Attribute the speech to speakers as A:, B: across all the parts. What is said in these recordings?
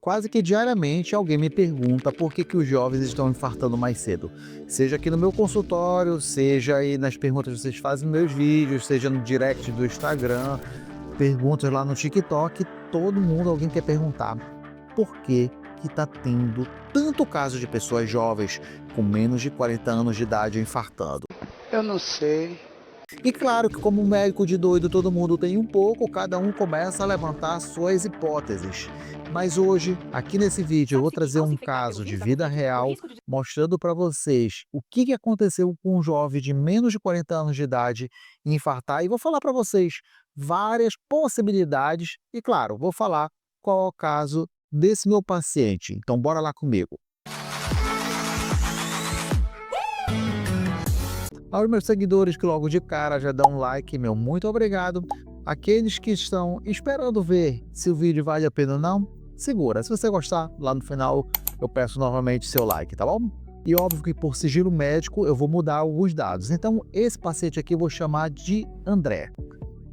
A: Quase que diariamente alguém me pergunta por que os jovens estão infartando mais cedo. Seja aqui no meu consultório, seja aí nas perguntas que vocês fazem nos meus vídeos, seja no direct do Instagram, perguntas lá no TikTok, todo mundo, alguém quer perguntar por que está tendo tanto caso de pessoas jovens com menos de 40 anos de idade infartando.
B: Eu não sei.
A: E claro que como médico de doido todo mundo tem um pouco, cada um começa a levantar suas hipóteses. Mas hoje, aqui nesse vídeo, eu vou trazer um caso de vida real, mostrando para vocês o que aconteceu com um jovem de menos de 40 anos de idade infartar, e vou falar para vocês várias possibilidades e, claro, vou falar qual é o caso desse meu paciente. Então, bora lá comigo. Aos meus seguidores que logo de cara já dão um like, meu muito obrigado. Aqueles que estão esperando ver se o vídeo vale a pena ou não, segura. Se você gostar, lá no final eu peço novamente seu like, tá bom? E óbvio que por sigilo médico eu vou mudar alguns dados. Então esse paciente aqui eu vou chamar de André.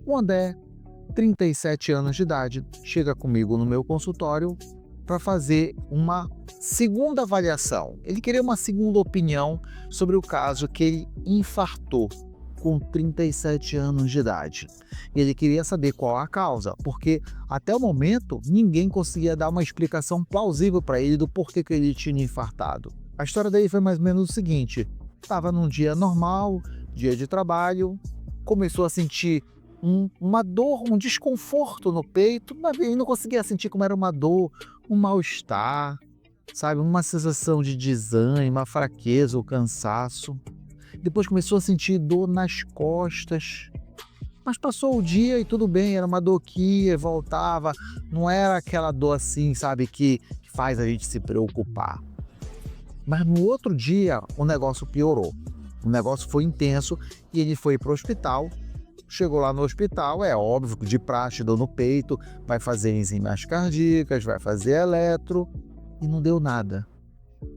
A: O André, 37 anos de idade, chega comigo no meu consultório para fazer uma segunda avaliação. Ele queria uma segunda opinião sobre o caso que ele infartou com 37 anos de idade. E ele queria saber qual a causa, porque até o momento ninguém conseguia dar uma explicação plausível para ele do porquê que ele tinha infartado. A história dele foi mais ou menos o seguinte: estava num dia normal, dia de trabalho, começou a sentir uma dor, um desconforto no peito, mas ele não conseguia sentir como era uma dor, um mal-estar, sabe? Uma sensação de desânimo, uma fraqueza ou cansaço. Depois começou a sentir dor nas costas, mas passou o dia e tudo bem, era uma dor que ia e voltava, não era aquela dor assim, sabe, que faz a gente se preocupar. Mas no outro dia o negócio piorou, o negócio foi intenso e ele foi para o hospital. Chegou lá no hospital, é óbvio, de praxe, dor no peito, vai fazer enzimas cardíacas, vai fazer eletro, e não deu nada.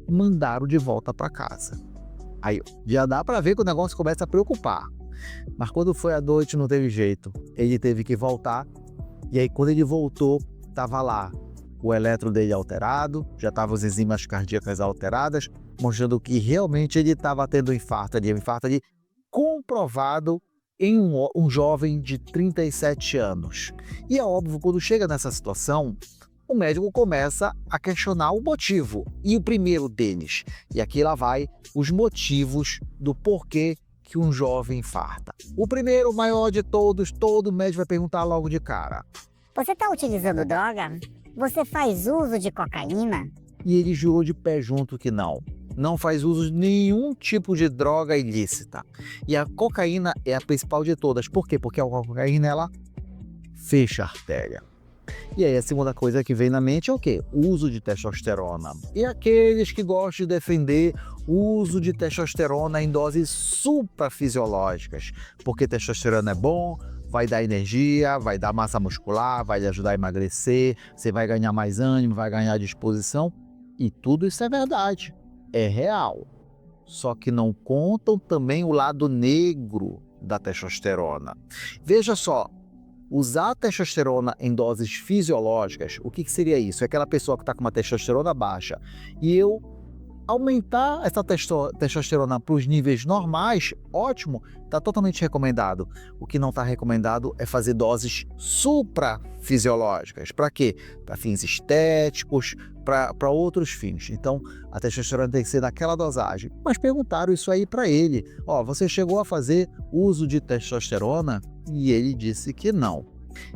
A: Mandaram de volta para casa. Aí já dá para ver que o negócio começa a preocupar. Mas quando foi à noite não teve jeito. Ele teve que voltar, e aí quando ele voltou, estava lá o eletro dele alterado, já estavam as enzimas cardíacas alteradas, mostrando que realmente ele estava tendo um infarto ali comprovado em um jovem de 37 anos. E é óbvio, quando chega nessa situação, o médico começa a questionar o motivo. E o primeiro deles, e aqui lá vai os motivos do porquê que um jovem infarta. O primeiro, o maior de todos, todo médico vai perguntar logo de cara.
C: Você está utilizando droga? Você faz uso de cocaína?
A: E ele jurou de pé junto que não faz uso de nenhum tipo de droga ilícita. E a cocaína é a principal de todas. Por quê? Porque a cocaína, ela fecha a artéria. E aí a segunda coisa que vem na mente é o quê? O uso de testosterona. E aqueles que gostam de defender o uso de testosterona em doses suprafisiológicas. Porque testosterona é bom, vai dar energia, vai dar massa muscular, vai lhe ajudar a emagrecer, você vai ganhar mais ânimo, vai ganhar disposição. E tudo isso é verdade. É real, só que não contam também o lado negro da testosterona. Veja só, usar a testosterona em doses fisiológicas, o que seria isso? É aquela pessoa que está com uma testosterona baixa e eu aumentar essa testosterona para os níveis normais, ótimo, está totalmente recomendado. O que não está recomendado é fazer doses suprafisiológicas. Para quê? Para fins estéticos, para outros fins. Então, a testosterona tem que ser naquela dosagem. Mas perguntaram isso aí para ele. Você chegou a fazer uso de testosterona? E ele disse que não.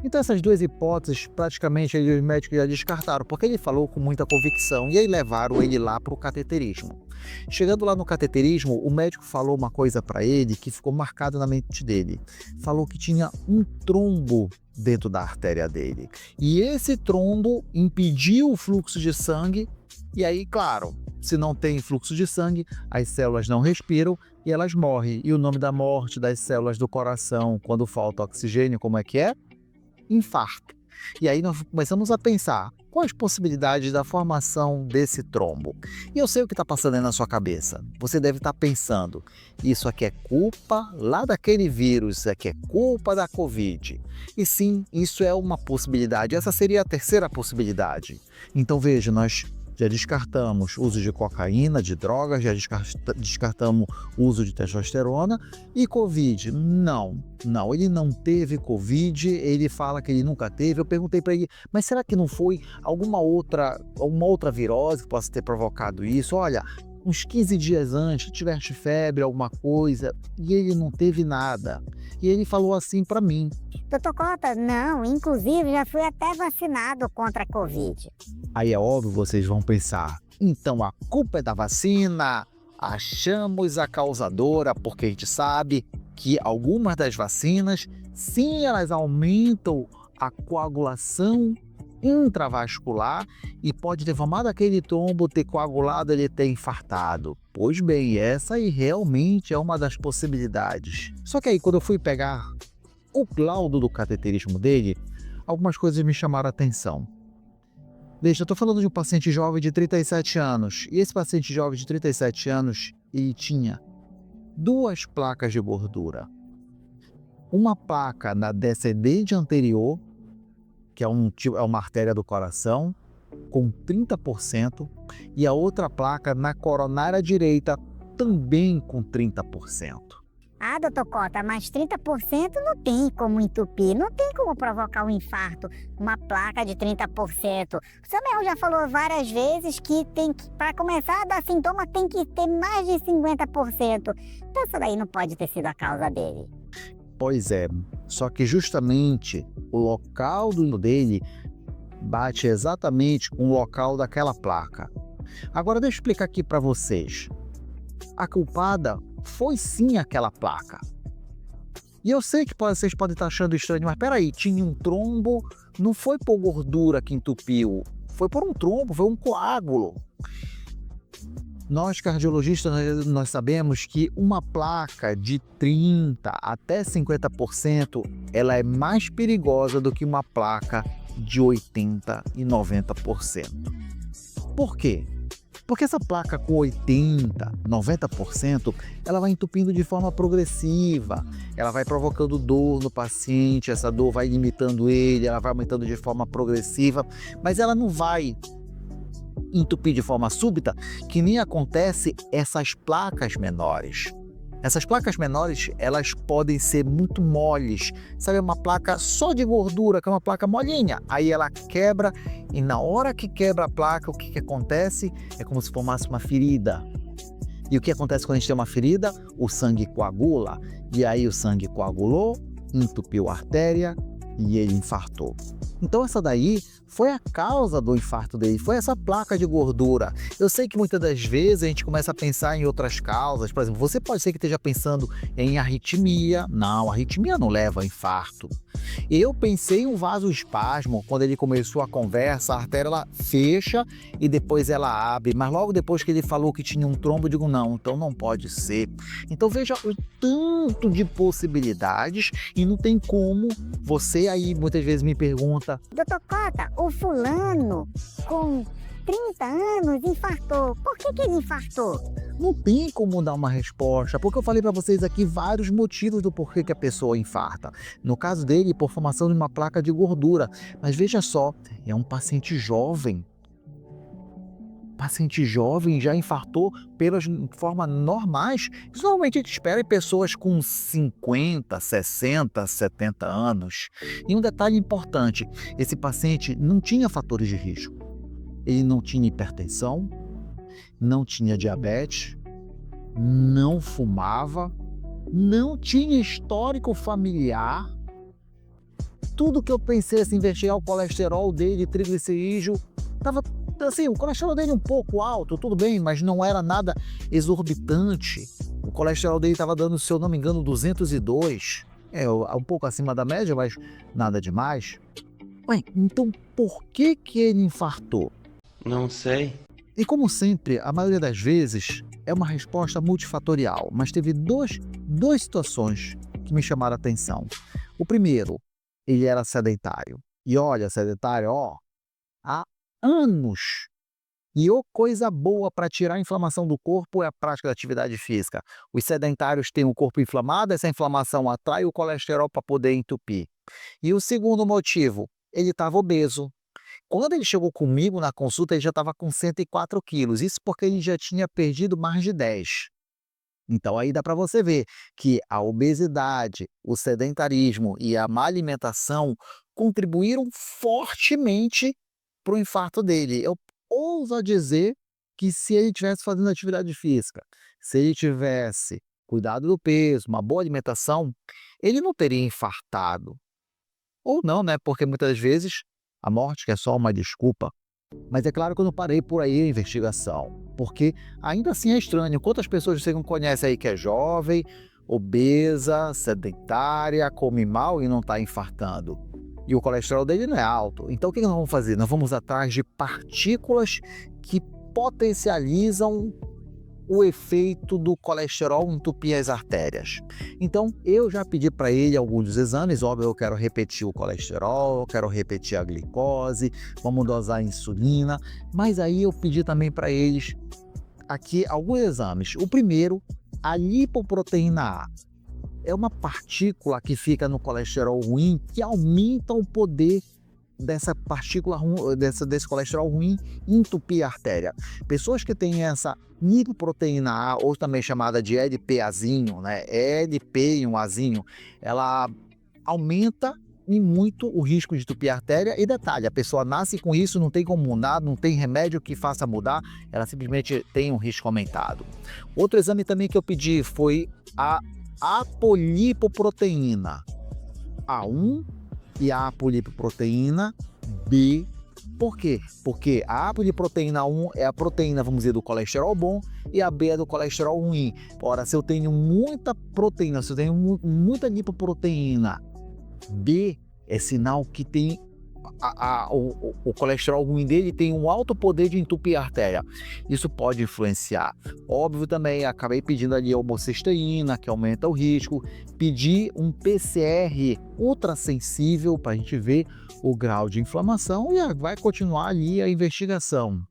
A: Então essas duas hipóteses praticamente os médicos já descartaram, porque ele falou com muita convicção e aí levaram ele lá para o cateterismo. Chegando lá no cateterismo, o médico falou uma coisa para ele que ficou marcada na mente dele. Falou que tinha um trombo dentro da artéria dele. E esse trombo impediu o fluxo de sangue e aí, claro, se não tem fluxo de sangue, as células não respiram e elas morrem. E o nome da morte das células do coração quando falta oxigênio, como é que é? Infarto. E aí nós começamos a pensar, quais as possibilidades da formação desse trombo? E eu sei o que está passando aí na sua cabeça. Você deve estar pensando, isso aqui é culpa lá daquele vírus, isso aqui é culpa da Covid. E sim, isso é uma possibilidade, essa seria a terceira possibilidade. Então veja, nós já descartamos o uso de cocaína, de drogas, já descartamos o uso de testosterona e Covid. Não, ele não teve Covid, ele fala que ele nunca teve. Eu perguntei para ele, mas será que não foi alguma outra virose que possa ter provocado isso? Olha, uns 15 dias antes, tiveste febre, alguma coisa, e ele não teve nada. E ele falou assim para mim.
C: Doutor Cota, não, inclusive já fui até vacinado contra a Covid.
A: Aí é óbvio, vocês vão pensar, então a culpa é da vacina, achamos a causadora, porque a gente sabe que algumas das vacinas, sim, elas aumentam a coagulação intravascular e pode ter formado aquele trombo, ter coagulado, ele ter infartado. Pois bem, essa aí realmente é uma das possibilidades. Só que aí quando eu fui pegar o laudo do cateterismo dele, algumas coisas me chamaram a atenção. Veja, eu estou falando de um paciente jovem de 37 anos, e esse paciente jovem de 37 anos, ele tinha 2 placas de gordura. Uma placa na descendente anterior, que é uma artéria do coração, com 30%, e a outra placa na coronária direita, também com 30%.
C: Ah, doutor Cota, mas 30% não tem como entupir, não tem como provocar um infarto, uma placa de 30%. O senhor mesmo já falou várias vezes que para começar a dar sintoma, tem que ter mais de 50%. Então isso daí não pode ter sido a causa dele.
A: Pois é, só que justamente o local dele bate exatamente com o local daquela placa. Agora deixa eu explicar aqui para vocês. A culpada foi sim aquela placa. E eu sei que vocês podem estar achando estranho, mas peraí, tinha um trombo, não foi por gordura que entupiu, foi por um trombo, foi um coágulo. Nós cardiologistas, nós sabemos que uma placa de 30% até 50%, ela é mais perigosa do que uma placa de 80% e 90%. Por quê? Porque essa placa com 80%, 90%, ela vai entupindo de forma progressiva, ela vai provocando dor no paciente, essa dor vai limitando ele, ela vai aumentando de forma progressiva, mas ela não vai entupir de forma súbita, que nem acontece essas placas menores. Essas placas menores, elas podem ser muito moles, sabe, uma placa só de gordura, que é uma placa molinha, aí ela quebra e na hora que quebra a placa, o que acontece? É como se formasse uma ferida. E o que acontece quando a gente tem uma ferida? O sangue coagula, e aí o sangue coagulou, entupiu a artéria e ele infartou. Então essa daí foi a causa do infarto dele, foi essa placa de gordura. Eu sei que muitas das vezes a gente começa a pensar em outras causas, por exemplo, você pode ser que esteja pensando em arritmia. Não, arritmia não leva a infarto. Eu pensei em um vasoespasmo, quando ele começou a conversa, a artéria ela fecha e depois ela abre, mas logo depois que ele falou que tinha um trombo, eu digo não, então não pode ser. Então veja o tanto de possibilidades e não tem como. Você aí muitas vezes me pergunta,
C: Doutor Cota, o fulano com 30 anos infartou, por que ele infartou?
A: não tem como dar uma resposta, porque eu falei para vocês aqui vários motivos do porquê que a pessoa infarta. No caso dele, por formação de uma placa de gordura. Mas veja só, é um paciente jovem. Paciente jovem já infartou pelas formas normais. Isso normalmente a gente espera em pessoas com 50, 60, 70 anos. E um detalhe importante, esse paciente não tinha fatores de risco. Ele não tinha hipertensão, não tinha diabetes, não fumava, não tinha histórico familiar. Tudo que eu pensei assim, investigar o colesterol dele, triglicerídeo, estava assim, o colesterol dele um pouco alto, tudo bem, mas não era nada exorbitante. O colesterol dele estava dando, se eu não me engano, 202. Um pouco acima da média, mas nada demais. Ué, então por que ele infartou?
B: Não sei.
A: E como sempre, a maioria das vezes é uma resposta multifatorial, mas teve duas situações que me chamaram a atenção. O primeiro, ele era sedentário. E olha, sedentário, ó, há anos. E ô coisa boa para tirar a inflamação do corpo é a prática da atividade física. Os sedentários têm o corpo inflamado, essa inflamação atrai o colesterol para poder entupir. E o segundo motivo, ele estava obeso. Quando ele chegou comigo na consulta, ele já estava com 104 quilos, isso porque ele já tinha perdido mais de 10. Então aí dá para você ver que a obesidade, o sedentarismo e a má alimentação contribuíram fortemente para o infarto dele. Eu ouso a dizer que se ele tivesse fazendo atividade física, se ele tivesse cuidado do peso, uma boa alimentação, ele não teria infartado. Ou não, né? Porque muitas vezes a morte que é só uma desculpa. Mas é claro que eu não parei por aí a investigação, porque ainda assim é estranho. Quantas pessoas você não conhece aí que é jovem, obesa, sedentária, come mal e não está infartando? E o colesterol dele não é alto. Então o que nós vamos fazer? Nós vamos atrás de partículas que potencializam o efeito do colesterol entupir as artérias. Então, eu já pedi para ele alguns exames, óbvio, eu quero repetir o colesterol, eu quero repetir a glicose, vamos dosar a insulina, mas aí eu pedi também para eles aqui alguns exames. O primeiro, a lipoproteína A. É uma partícula que fica no colesterol ruim que aumenta o poder dessa partícula desse colesterol ruim entupir a artéria. Pessoas que têm essa lipoproteína A, ou também chamada de LPAzinho, né? LP e um Azinho, ela aumenta e muito o risco de entupir a artéria. E detalhe, a pessoa nasce com isso, não tem como mudar, não tem remédio que faça mudar, ela simplesmente tem um risco aumentado. Outro exame também que eu pedi foi a apolipoproteína A1 e a apolipoproteína B. Por quê? Porque a apolipoproteína 1 é a proteína, vamos dizer, do colesterol bom e a B é do colesterol ruim. Ora, se eu tenho muita proteína, se eu tenho muita lipoproteína B, é sinal que tem o colesterol ruim dele tem um alto poder de entupir a artéria. Isso pode influenciar. Óbvio também, acabei pedindo ali a homocisteína, que aumenta o risco. Pedi um PCR ultrassensível para a gente ver o grau de inflamação e vai continuar ali a investigação.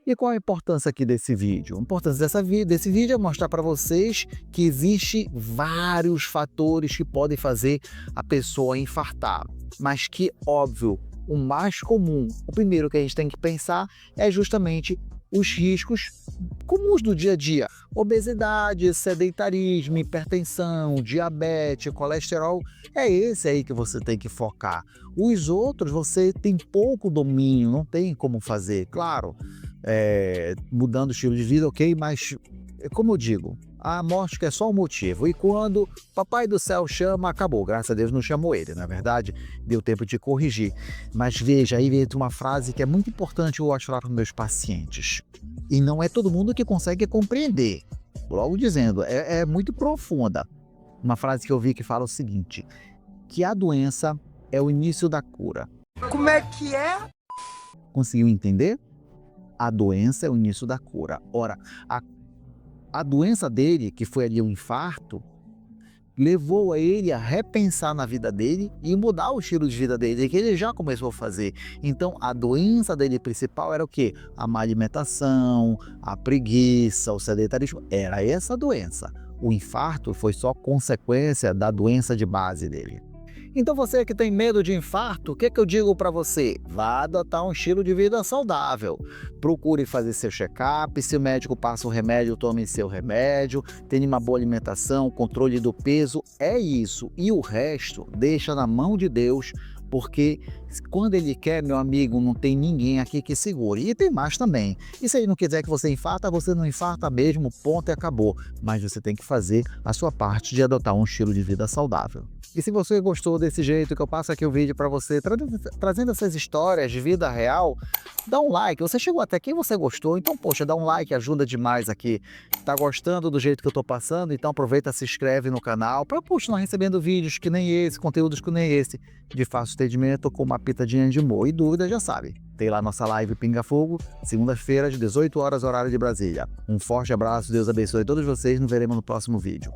A: E qual a importância aqui desse vídeo? A importância desse vídeo é mostrar para vocês que existe vários fatores que podem fazer a pessoa infartar, mas que, óbvio, o mais comum, o primeiro que a gente tem que pensar é justamente os riscos comuns do dia a dia. Obesidade, sedentarismo, hipertensão, diabetes, colesterol, é esse aí que você tem que focar. Os outros você tem pouco domínio, não tem como fazer, claro, mudando o estilo de vida, ok, mas como eu digo, a morte que é só um motivo, e quando Papai do Céu chama, acabou, graças a Deus não chamou ele, na verdade, deu tempo de corrigir. Mas veja, aí entra uma frase que é muito importante eu mostrar para os meus pacientes, e não é todo mundo que consegue compreender, logo dizendo, é muito profunda. Uma frase que eu vi que fala o seguinte, que a doença é o início da cura.
B: Como é que é?
A: Conseguiu entender? A doença é o início da cura. Ora, a doença dele, que foi ali um infarto, levou a ele a repensar na vida dele e mudar o estilo de vida dele, que ele já começou a fazer. Então, a doença dele principal era o quê? A má alimentação, a preguiça, o sedentarismo. Era essa a doença. O infarto foi só consequência da doença de base dele. Então você que tem medo de infarto, o que eu digo para você? Vá adotar um estilo de vida saudável. Procure fazer seu check-up, se o médico passa o remédio, tome seu remédio, tenha uma boa alimentação, controle do peso, é isso. E o resto, deixa na mão de Deus, porque quando ele quer, meu amigo, não tem ninguém aqui que segure. E tem mais também. E se ele não quiser que você infarta, você não infarta mesmo, ponto e acabou. Mas você tem que fazer a sua parte de adotar um estilo de vida saudável. E se você gostou desse jeito que eu passo aqui o vídeo para você, trazendo essas histórias de vida real, dá um like. Você chegou até aqui e você gostou, então, poxa, dá um like, ajuda demais aqui. Tá gostando do jeito que eu tô passando? Então aproveita, se inscreve no canal para continuar recebendo vídeos que nem esse, conteúdos que nem esse, de fácil entendimento com uma pitadinha de humor. E dúvida, já sabe, tem lá nossa live Pinga Fogo, segunda-feira, de 18 horas, horário de Brasília. Um forte abraço, Deus abençoe todos vocês, nos veremos no próximo vídeo.